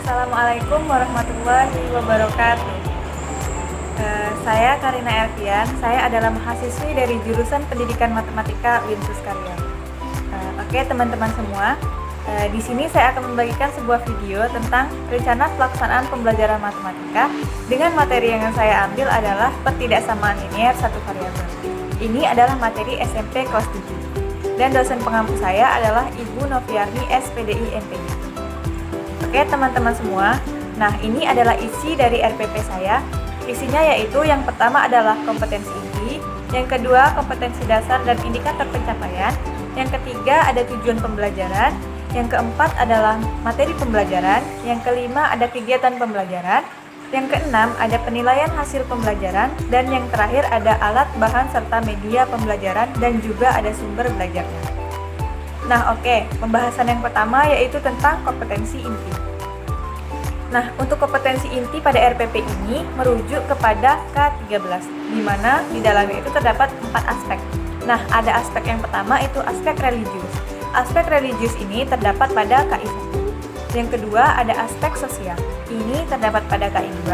Assalamualaikum warahmatullahi wabarakatuh. Saya Karina Elvian. Saya adalah mahasiswi dari jurusan Pendidikan Matematika Winsus Karya. Oke teman-teman semua, di sini saya akan membagikan sebuah video tentang rencana pelaksanaan pembelajaran matematika dengan materi yang saya ambil adalah pertidaksamaan linier satu variabel. Ini adalah materi SMP kelas 7 dan dosen pengampu saya adalah Ibu Noviarni SPDI MPD. Oke teman-teman semua, nah ini adalah isi dari RPP saya. Isinya yaitu yang pertama adalah kompetensi inti, yang kedua kompetensi dasar dan indikator pencapaian, yang ketiga ada tujuan pembelajaran, yang keempat adalah materi pembelajaran, yang kelima ada kegiatan pembelajaran, yang keenam ada penilaian hasil pembelajaran, dan yang terakhir ada alat, bahan, serta media pembelajaran dan juga ada sumber belajarnya. Nah oke, pembahasan yang pertama yaitu tentang kompetensi inti. Nah untuk kompetensi inti pada RPP ini merujuk kepada K13, di mana di dalamnya itu terdapat 4 aspek. Nah ada aspek yang pertama itu aspek religius. Aspek religius ini terdapat pada KI1. Yang kedua ada aspek sosial, ini terdapat pada KI2.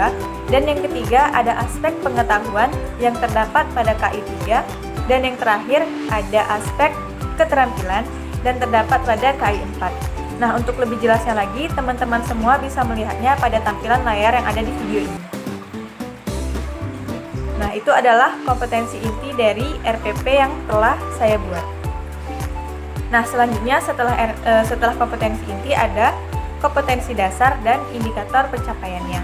Dan yang ketiga ada aspek pengetahuan yang terdapat pada KI3. Dan yang terakhir ada aspek keterampilan dan terdapat pada KI4. Nah, untuk lebih jelasnya lagi, teman-teman semua bisa melihatnya pada tampilan layar yang ada di video ini. Nah, itu adalah kompetensi inti dari RPP yang telah saya buat. Nah, selanjutnya setelah kompetensi inti ada kompetensi dasar dan indikator pencapaiannya.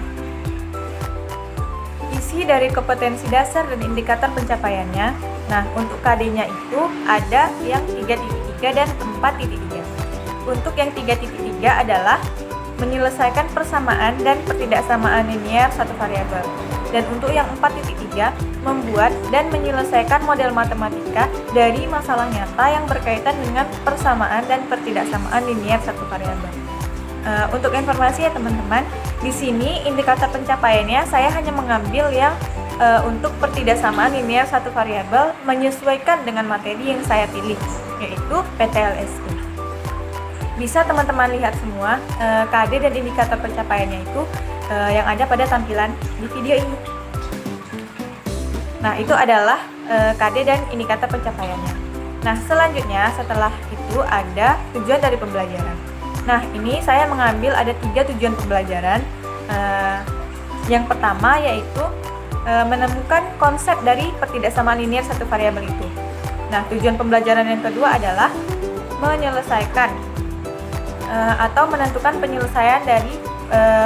Isi dari kompetensi dasar dan indikator pencapaiannya. Nah, untuk KD-nya itu ada yang 3.3 dan 4.3. Untuk yang 3.3 adalah menyelesaikan persamaan dan pertidaksamaan linier satu variabel. Dan untuk yang 4.3 membuat dan menyelesaikan model matematika dari masalah nyata yang berkaitan dengan persamaan dan pertidaksamaan linier satu variabel. Untuk informasi ya teman-teman, di sini indikator pencapaiannya saya hanya mengambil yang untuk pertidaksamaan linier satu variabel menyesuaikan dengan materi yang saya pilih, yaitu PTLSI. Bisa teman-teman lihat semua KD dan indikator pencapaiannya itu yang ada pada tampilan di video ini. Nah itu adalah KD dan indikator pencapaiannya. Nah selanjutnya setelah itu ada tujuan dari pembelajaran. Nah ini saya mengambil ada 3 tujuan pembelajaran. Yang pertama yaitu menemukan konsep dari pertidaksamaan linier satu variabel itu. Nah, tujuan pembelajaran yang kedua adalah menyelesaikan atau menentukan penyelesaian dari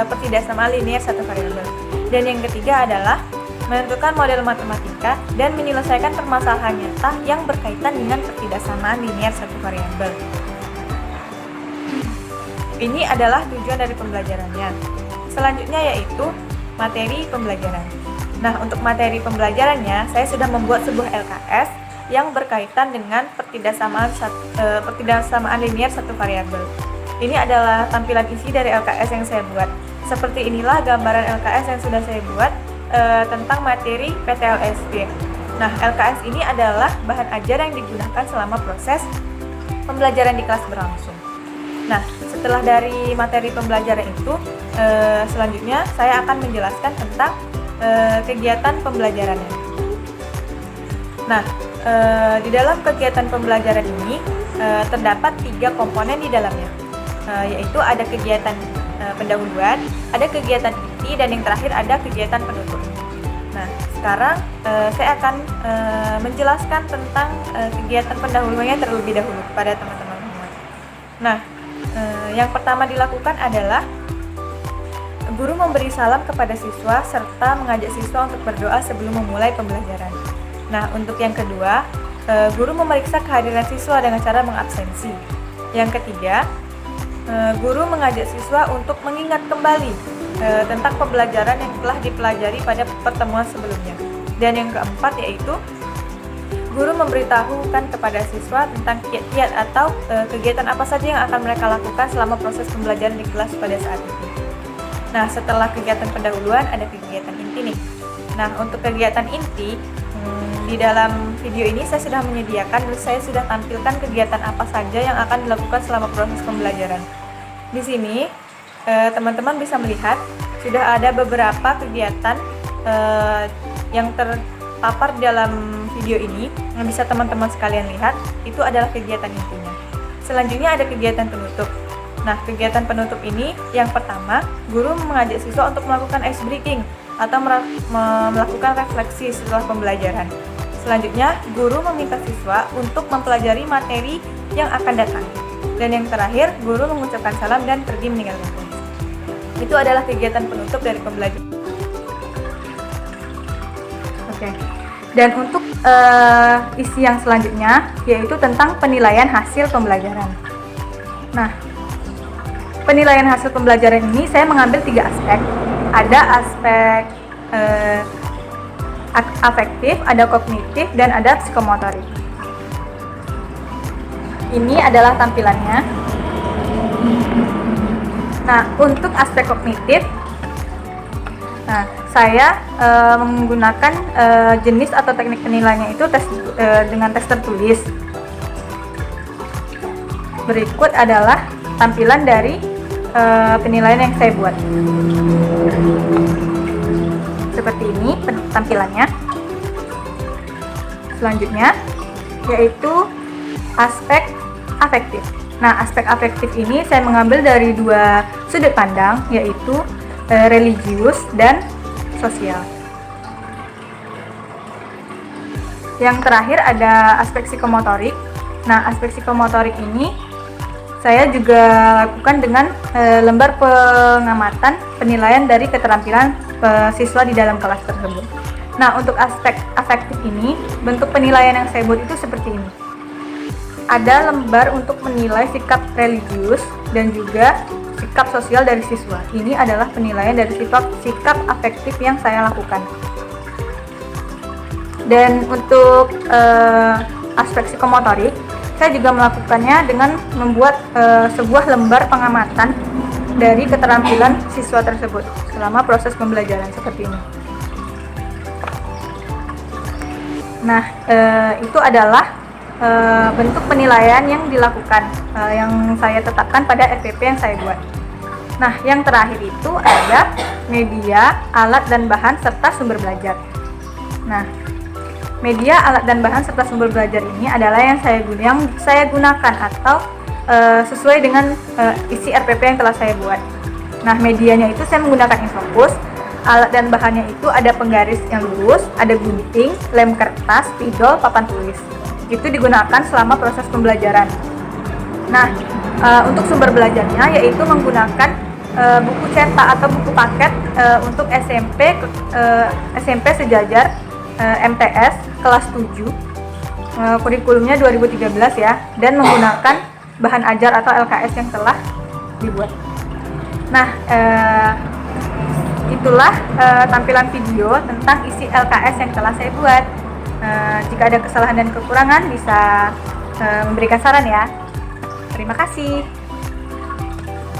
pertidaksamaan linier satu variabel. Dan yang ketiga adalah menentukan model matematika dan menyelesaikan permasalahan nyata yang berkaitan dengan pertidaksamaan linier satu variabel. Ini adalah tujuan dari pembelajarannya. Selanjutnya yaitu materi pembelajaran. Nah, untuk materi pembelajarannya, saya sudah membuat sebuah LKS yang berkaitan dengan pertidaksamaan linier satu variabel. Ini adalah tampilan isi dari LKS yang saya buat. Seperti inilah gambaran LKS yang sudah saya buat tentang materi PTLSP. Nah, LKS ini adalah bahan ajar yang digunakan selama proses pembelajaran di kelas berlangsung. Nah, setelah dari materi pembelajaran itu, selanjutnya saya akan menjelaskan tentang kegiatan pembelajarannya. Nah, di dalam kegiatan pembelajaran ini terdapat 3 komponen di dalamnya, yaitu ada kegiatan pendahuluan, ada kegiatan inti, dan yang terakhir ada kegiatan penutup. Nah, sekarang saya akan menjelaskan tentang kegiatan pendahuluannya terlebih dahulu kepada teman-teman semua. Nah, yang pertama dilakukan adalah guru memberi salam kepada siswa serta mengajak siswa untuk berdoa sebelum memulai pembelajaran. Nah, untuk yang kedua, guru memeriksa kehadiran siswa dengan cara mengabsensi. Yang ketiga, guru mengajak siswa untuk mengingat kembali tentang pembelajaran yang telah dipelajari pada pertemuan sebelumnya. Dan yang keempat yaitu guru memberitahukan kepada siswa tentang kiat-kiat atau kegiatan apa saja yang akan mereka lakukan selama proses pembelajaran di kelas pada saat itu. Nah, setelah kegiatan pendahuluan ada kegiatan inti nih. Nah, untuk kegiatan inti di dalam video ini saya sudah menyediakan dan saya sudah tampilkan kegiatan apa saja yang akan dilakukan selama proses pembelajaran. Di sini teman-teman bisa melihat sudah ada beberapa kegiatan yang terpapar di dalam video ini yang bisa teman-teman sekalian lihat. Itu adalah kegiatan intinya. Selanjutnya ada kegiatan penutup. Nah, kegiatan penutup ini yang pertama, guru mengajak siswa untuk melakukan ice breaking atau melakukan refleksi setelah pembelajaran. Selanjutnya, guru meminta siswa untuk mempelajari materi yang akan datang. Dan yang terakhir, guru mengucapkan salam dan pergi meninggalkan kelas. Itu adalah kegiatan penutup dari pembelajaran. Oke. Dan untuk isi yang selanjutnya yaitu tentang penilaian hasil pembelajaran. Nah, penilaian hasil pembelajaran ini saya mengambil 3 aspek. Ada aspek afektif, ada kognitif, dan ada psikomotorik. Ini adalah tampilannya. Nah, untuk aspek kognitif, saya menggunakan jenis atau teknik penilaiannya itu dengan tes tertulis. Berikut adalah tampilan dari penilaian yang saya buat. Seperti ini tampilannya. Selanjutnya yaitu aspek afektif. Nah, aspek afektif ini saya mengambil dari 2 sudut pandang, yaitu religius dan sosial. Yang terakhir ada aspek psikomotorik. Nah, aspek psikomotorik ini saya juga lakukan dengan lembar pengamatan penilaian dari keterampilan siswa di dalam kelas tersebut. Nah, untuk aspek afektif ini, bentuk penilaian yang saya buat itu seperti ini. Ada lembar untuk menilai sikap religius dan juga sikap sosial dari siswa. Ini adalah penilaian dari sikap afektif yang saya lakukan. Dan untuk aspek psikomotorik, saya juga melakukannya dengan membuat sebuah lembar pengamatan dari keterampilan siswa tersebut selama proses pembelajaran seperti ini. Nah, itu adalah bentuk penilaian yang dilakukan, yang saya tetapkan pada RPP yang saya buat. Nah, yang terakhir itu ada media, alat dan bahan serta sumber belajar. Nah, media, alat dan bahan serta sumber belajar ini adalah yang saya gunakan atau sesuai dengan isi RPP yang telah saya buat. Nah, medianya itu saya menggunakan infocus. Alat dan bahannya itu ada penggaris yang lurus, ada gunting, lem kertas, spidol, papan tulis. Itu digunakan selama proses pembelajaran. Nah, untuk sumber belajarnya yaitu menggunakan buku cetak atau buku paket untuk SMP sejajar MTS kelas 7, kurikulumnya 2013 ya, dan menggunakan bahan ajar atau LKS yang telah dibuat. Nah, itulah tampilan video tentang isi LKS yang telah saya buat. Jika ada kesalahan dan kekurangan bisa memberikan saran ya. Terima kasih.